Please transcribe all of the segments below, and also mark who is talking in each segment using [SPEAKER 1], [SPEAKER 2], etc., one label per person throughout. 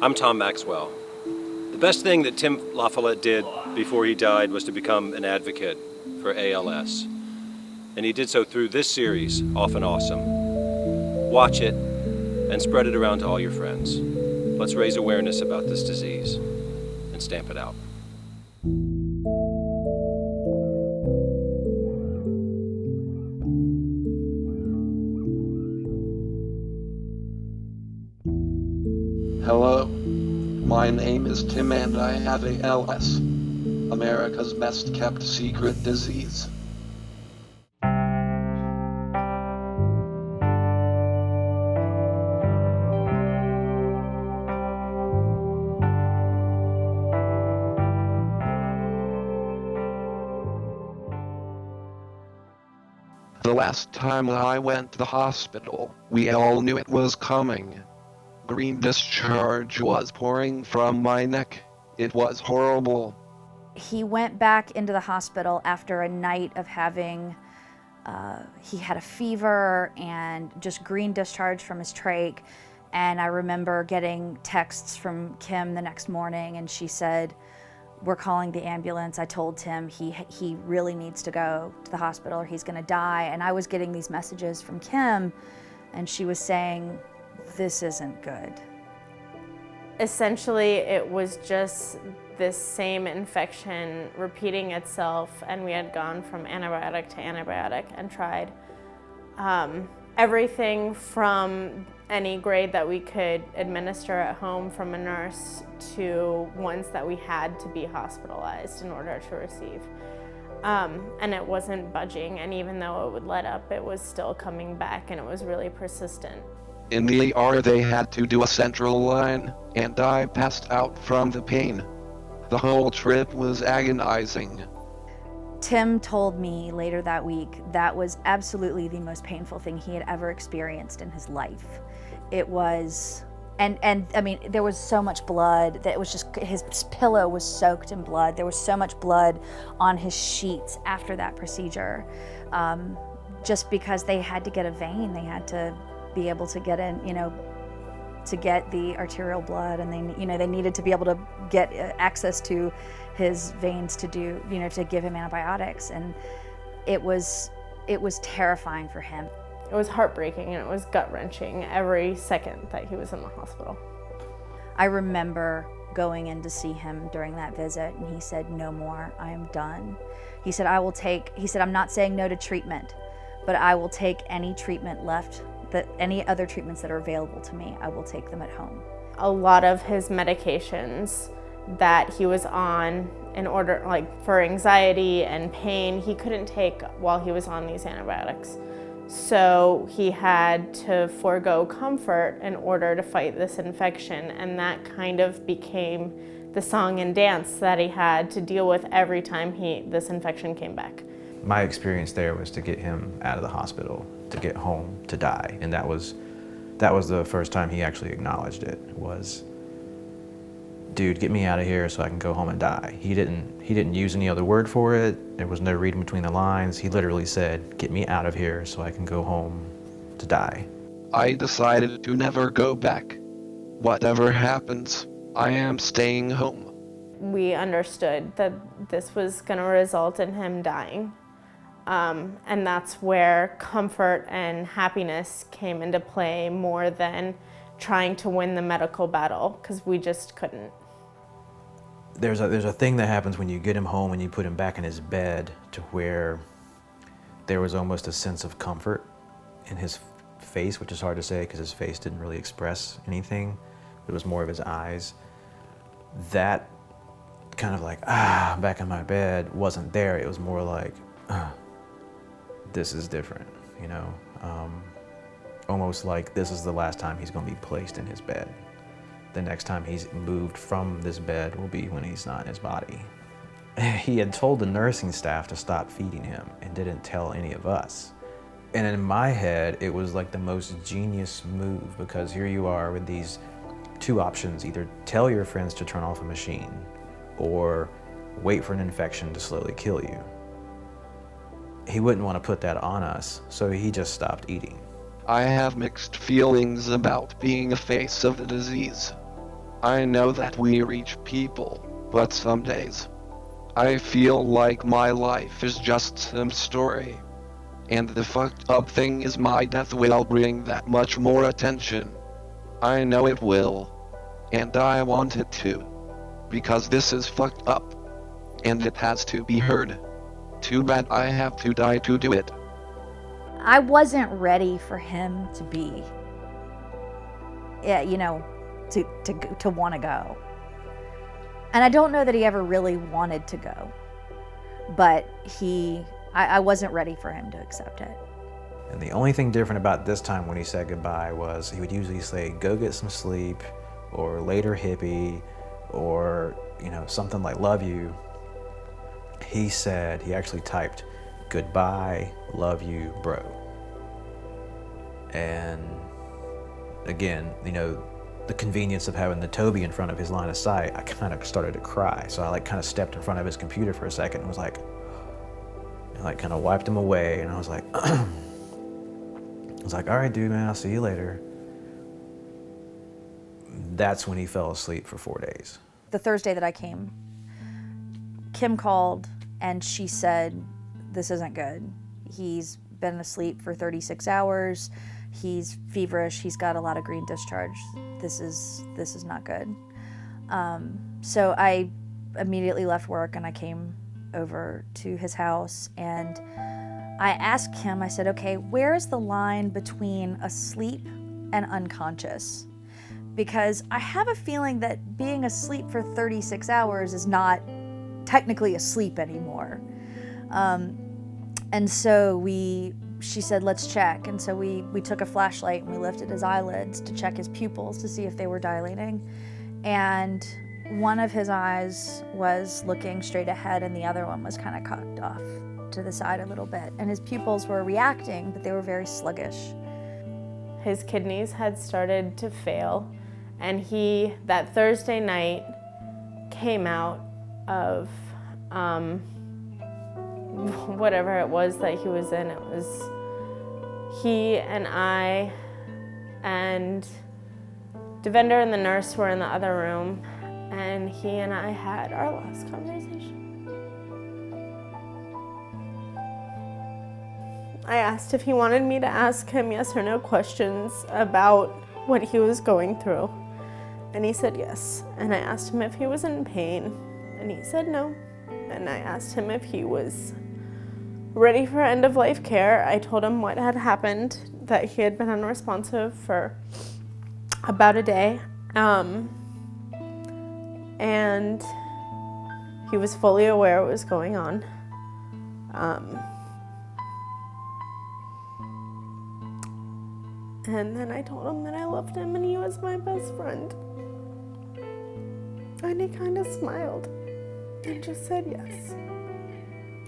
[SPEAKER 1] I'm Tom Maxwell. The best thing that Tim LaFollette did before he died was to become an advocate for ALS. And he did so through this series, Often Awesome. Watch it and spread it around to all your friends. Let's raise awareness about this disease and stamp it out.
[SPEAKER 2] Hello, my name is Tim and I have ALS, America's best kept secret disease. The last time I went to the hospital, we all knew it was coming. Green discharge was pouring from my neck. It was horrible.
[SPEAKER 3] He went back into the hospital after a night of having, he had a fever and just green discharge from his trach. And I remember getting texts from Kim the next morning, and she said, "We're calling the ambulance." I told Tim he really needs to go to the hospital or he's gonna die. And I was getting these messages from Kim, and she was saying, "This isn't good."
[SPEAKER 4] Essentially, it was just this same infection repeating itself, and we had gone from antibiotic to antibiotic and tried everything from any grade that we could administer at home from a nurse to ones that we had to be hospitalized in order to receive. And it wasn't budging, and even though it would let up, it was still coming back, and it was really persistent.
[SPEAKER 2] In the ER they had to do a central line, and I passed out from the pain. The whole trip was agonizing.
[SPEAKER 3] Tim told me later that week that was absolutely the most painful thing he had ever experienced in his life. It was, and I mean, there was so much blood that it was just, his pillow was soaked in blood. There was so much blood on his sheets after that procedure. Just because they had to get a vein, they had to be able to get in, to get the arterial blood, and they needed to be able to get access to his veins to do, to give him antibiotics, and it was terrifying for him.
[SPEAKER 4] It was heartbreaking, and it was gut-wrenching every second that he was in the hospital.
[SPEAKER 3] I remember going in to see him during that visit, and he said, "No more, I am done." He said, "I'm not saying no to treatment, but I will take any treatment left, any other treatments that are available to me, I will take them at home."
[SPEAKER 4] A lot of his medications that he was on in order, like for anxiety and pain, he couldn't take while he was on these antibiotics. So he had to forego comfort in order to fight this infection, and that kind of became the song and dance that he had to deal with every time this infection came back.
[SPEAKER 5] My experience there was to get him out of the hospital, to get home, to die. And that was the first time he actually acknowledged it, was, "Dude, get me out of here so I can go home and die." He didn't use any other word for it. There was no reading between the lines. He literally said, "Get me out of here so I can go home to die."
[SPEAKER 2] I decided to never go back. Whatever happens, I am staying home.
[SPEAKER 4] We understood that this was going to result in him dying. And that's where comfort and happiness came into play more than trying to win the medical battle, because we just couldn't.
[SPEAKER 5] There's a thing that happens when you get him home and you put him back in his bed, to where there was almost a sense of comfort in his face, which is hard to say because his face didn't really express anything. It was more of his eyes. That kind of like, back in my bed wasn't there. It was more like, this is different, almost like this is the last time he's going to be placed in his bed. The next time he's moved from this bed will be when he's not in his body. He had told the nursing staff to stop feeding him and didn't tell any of us. And in my head, it was like the most genius move, because here you are with these two options: either tell your friends to turn off a machine or wait for an infection to slowly kill you. He wouldn't want to put that on us, so he just stopped eating.
[SPEAKER 2] I have mixed feelings about being a face of the disease. I know that we reach people, but some days I feel like my life is just some story. And the fucked up thing is my death will bring that much more attention. I know it will. And I want it to. Because this is fucked up. And it has to be heard. Too bad I have to die to do it.
[SPEAKER 3] I wasn't ready for him to be, to want to go. And I don't know that he ever really wanted to go. But I wasn't ready for him to accept it.
[SPEAKER 5] And the only thing different about this time when he said goodbye was he would usually say, go get some sleep, or later hippie, or, something like love you. He actually typed, goodbye, love you, bro. And again, the convenience of having the Toby in front of his line of sight, I kind of started to cry. So I kind of stepped in front of his computer for a second and was like kind of wiped him away. And I was like, I was like, all right, dude, man, I'll see you later. That's when he fell asleep for 4 days.
[SPEAKER 3] The Thursday that I came, Kim called and she said, this isn't good. He's been asleep for 36 hours. He's feverish. He's got a lot of green discharge. This is not good. So I immediately left work and I came over to his house and I asked him, I said, okay, where is the line between asleep and unconscious? Because I have a feeling that being asleep for 36 hours is not technically asleep anymore. And so she said, let's check. And so we took a flashlight and we lifted his eyelids to check his pupils to see if they were dilating. And one of his eyes was looking straight ahead and the other one was kind of cocked off to the side a little bit. And his pupils were reacting, but they were very sluggish.
[SPEAKER 4] His kidneys had started to fail, and he, that Thursday night, came out of whatever it was that he was in. It was he and I and Devender and the nurse were in the other room, and he and I had our last conversation. I asked if he wanted me to ask him yes or no questions about what he was going through, and he said yes. And I asked him if he was in pain, and he said no. And I asked him if he was ready for end-of-life care. I told him what had happened, that he had been unresponsive for about a day, and he was fully aware what was going on. And then I told him that I loved him and he was my best friend. And he kind of smiled and just said yes.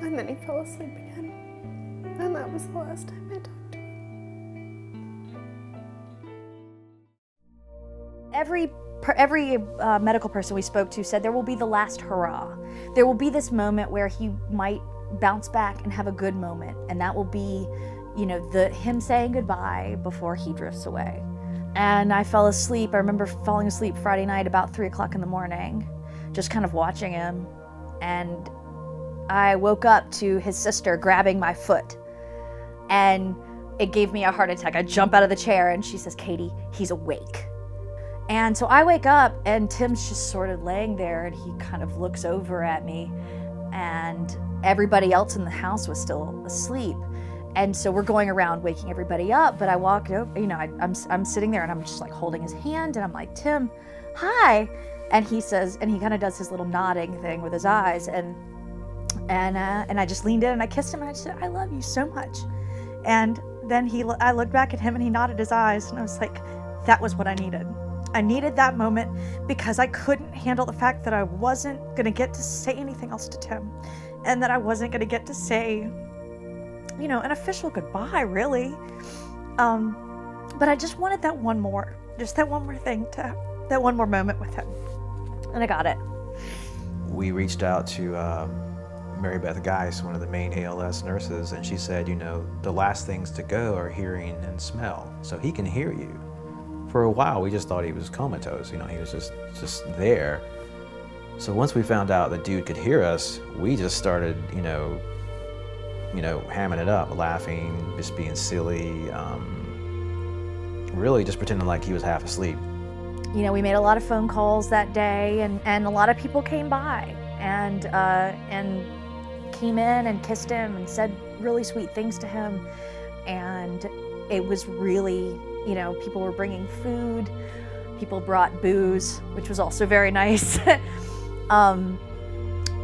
[SPEAKER 4] And then he fell asleep again. And that was the last time I talked to him.
[SPEAKER 3] Every medical person we spoke to said there will be the last hurrah. There will be this moment where he might bounce back and have a good moment, and that will be, him saying goodbye before he drifts away. And I fell asleep. I remember falling asleep Friday night about 3 o'clock in the morning, just kind of watching him. And I woke up to his sister grabbing my foot, and it gave me a heart attack. I jump out of the chair and she says, Katie, he's awake. And so I wake up and Tim's just sort of laying there and he kind of looks over at me, and everybody else in the house was still asleep. And so we're going around waking everybody up, but I walked over, I'm sitting there and I'm just like holding his hand and I'm like, Tim, hi. And he says, and he kind of does his little nodding thing with his eyes, and I just leaned in and I kissed him and I just said, I love you so much. And then I looked back at him and he nodded his eyes, and I was like, that was what I needed. I needed that moment because I couldn't handle the fact that I wasn't gonna get to say anything else to Tim, and that I wasn't gonna get to say, an official goodbye, really. But I just wanted that one more thing, that one more moment with him. And I got it.
[SPEAKER 5] We reached out to Mary Beth Geis, one of the main ALS nurses, and she said, the last things to go are hearing and smell. So he can hear you, For a while, we just thought he was comatose. You know, he was just there. So once we found out the dude could hear us, we just started, hamming it up, laughing, just being silly, really just pretending like he was half asleep.
[SPEAKER 3] You know, we made a lot of phone calls that day, and a lot of people came by and came in and kissed him and said really sweet things to him. And it was really, people were bringing food, people brought booze, which was also very nice.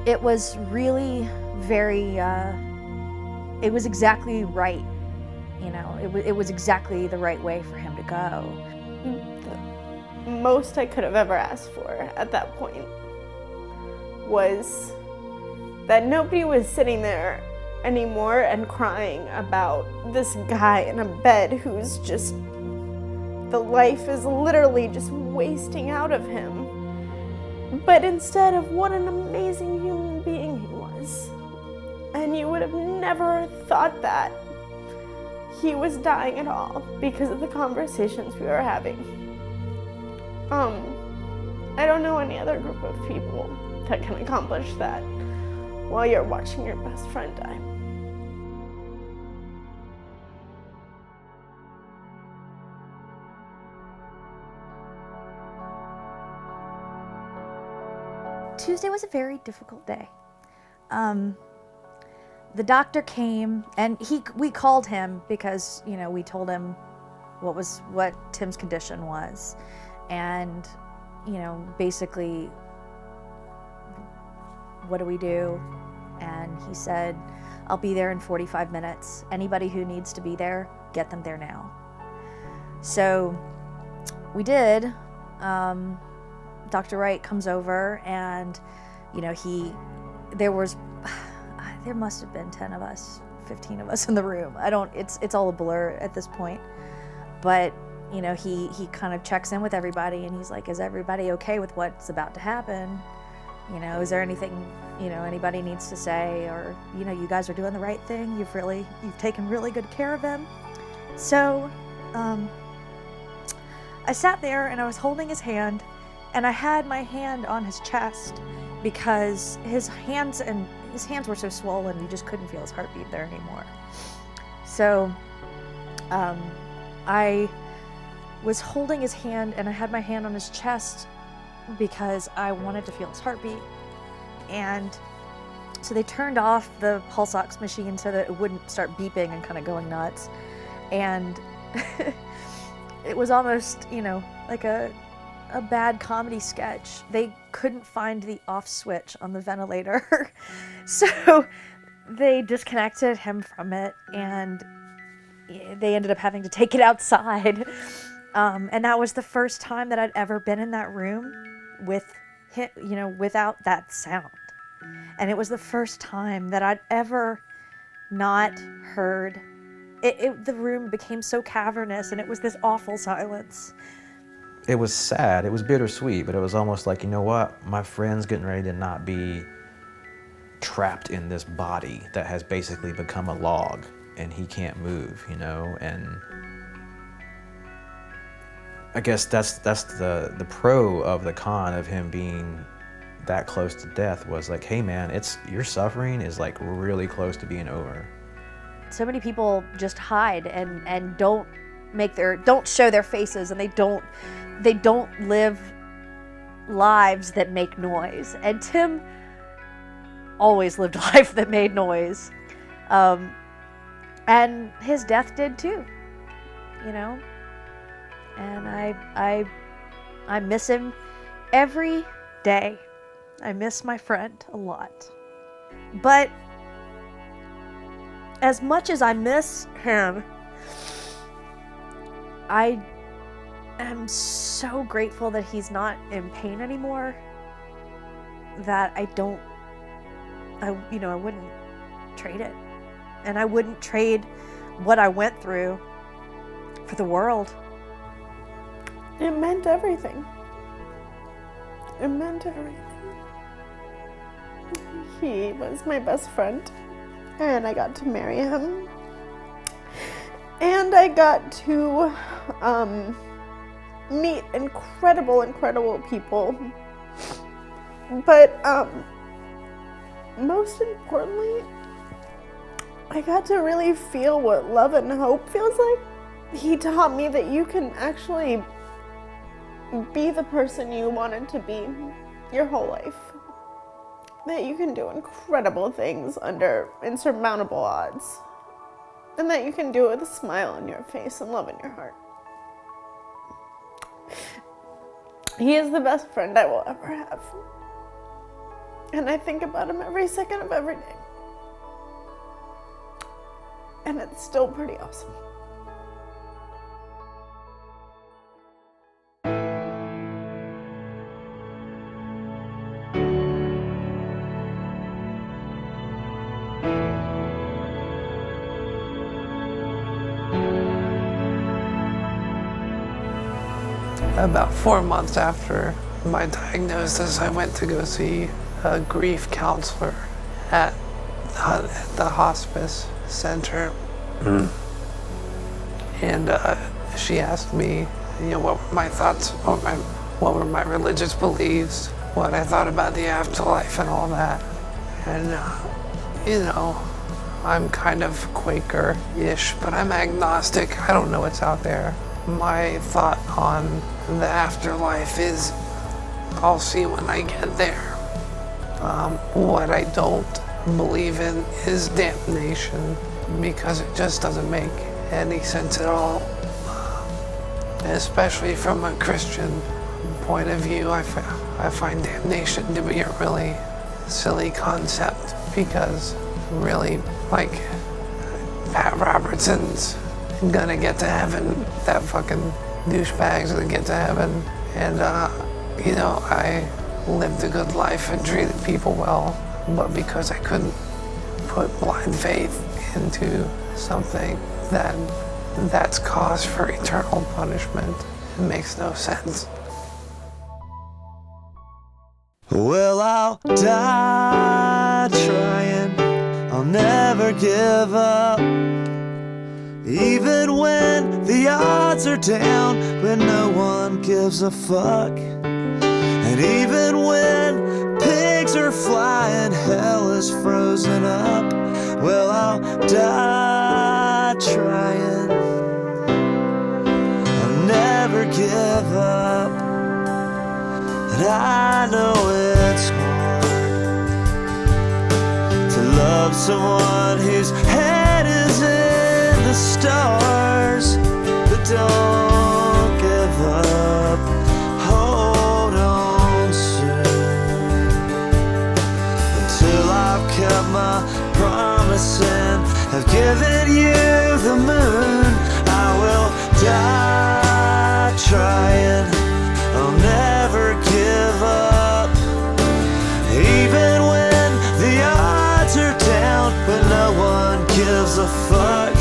[SPEAKER 3] It was really very, it was exactly right. It was exactly the right way for him to go.
[SPEAKER 4] The most I could have ever asked for at that point was that nobody was sitting there anymore and crying about this guy in a bed who's just, the life is literally just wasting out of him. But instead of what an amazing human being he was. And you would have never thought that he was dying at all because of the conversations we were having. I don't know any other group of people that can accomplish that while you're watching your best friend die.
[SPEAKER 3] Tuesday was a very difficult day. The doctor came, and we called him because, we told him what Tim's condition was. And, basically, what do we do? And he said, I'll be there in 45 minutes. Anybody who needs to be there, get them there now. So we did. Dr. Wright comes over, and, there must have been 10 of us, 15 of us in the room. It's all a blur at this point. But, he kind of checks in with everybody, and he's like, is everybody okay with what's about to happen? Is there anything, anybody needs to say, or, you guys are doing the right thing. You've taken really good care of him. So, I sat there and I was holding his hand, and I had my hand on his chest because his hands were so swollen, you just couldn't feel his heartbeat there anymore. So, I was holding his hand, and I had my hand on his chest because I wanted to feel his heartbeat. And so they turned off the pulse ox machine so that it wouldn't start beeping and kind of going nuts. And it was almost, like a bad comedy sketch. They couldn't find the off switch on the ventilator. So they disconnected him from it, and they ended up having to take it outside. And that was the first time that I'd ever been in that room with him, without that sound. And it was the first time that I'd ever not heard it. The room became so cavernous, and it was this awful silence.
[SPEAKER 5] It was sad, it was bittersweet, but it was almost like, you know what? My friend's getting ready to not be trapped in this body that has basically become a log, and he can't move, and I guess that's the pro of the con of him being that close to death was like, hey man, your suffering is like really close to being over.
[SPEAKER 3] So many people just hide and don't show their faces, and they don't live lives that make noise. And Tim always lived a life that made noise. And his death did too, And I miss him every day. I miss my friend a lot. But as much as I miss him, I am so grateful that he's not in pain anymore, that I wouldn't trade it. And I wouldn't trade what I went through for the world.
[SPEAKER 4] It meant everything. It meant everything. He was my best friend, and I got to marry him. And I got to meet incredible people. But most importantly, I got to really feel what love and hope feels like. He taught me that you can actually be the person you wanted to be your whole life. That you can do incredible things under insurmountable odds. And that you can do it with a smile on your face and love in your heart. He is the best friend I will ever have. And I think about him every second of every day. And it's still pretty awesome.
[SPEAKER 2] About 4 months after my diagnosis, I went to go see a grief counselor at the hospice center. And she asked me, what were my thoughts, what were my religious beliefs, what I thought about the afterlife and all that. And, I'm kind of Quaker-ish, but I'm agnostic. I don't know what's out there. My thought on the afterlife is I'll see when I get there. What I don't believe in is damnation, because it just doesn't make any sense at all. Especially from a Christian point of view, I find damnation to be a really silly concept, because really, like, Pat Robertson's gonna get to heaven. That fucking douchebag's gonna get to heaven. And, I lived a good life and treated people well, but because I couldn't put blind faith into something, then that's cause for eternal punishment. It makes no sense.
[SPEAKER 6] Well, I'll die trying, I'll never give up. Even when the odds are down, when no one gives a fuck. And even when pigs are flying, hell is frozen up. Well, I'll die trying, I'll never give up. And I know it's hard to love someone whose head is in the stars. But don't give up, hold on soon. Until I've kept my promise and have given you the moon, I will die trying, I'll never give up. Even when the odds are down, when no one gives a fuck.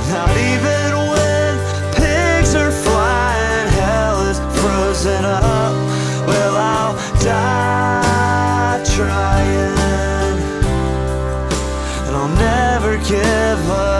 [SPEAKER 6] Not even when pigs are flying, hell is frozen up. Well, I'll die trying, and I'll never give up.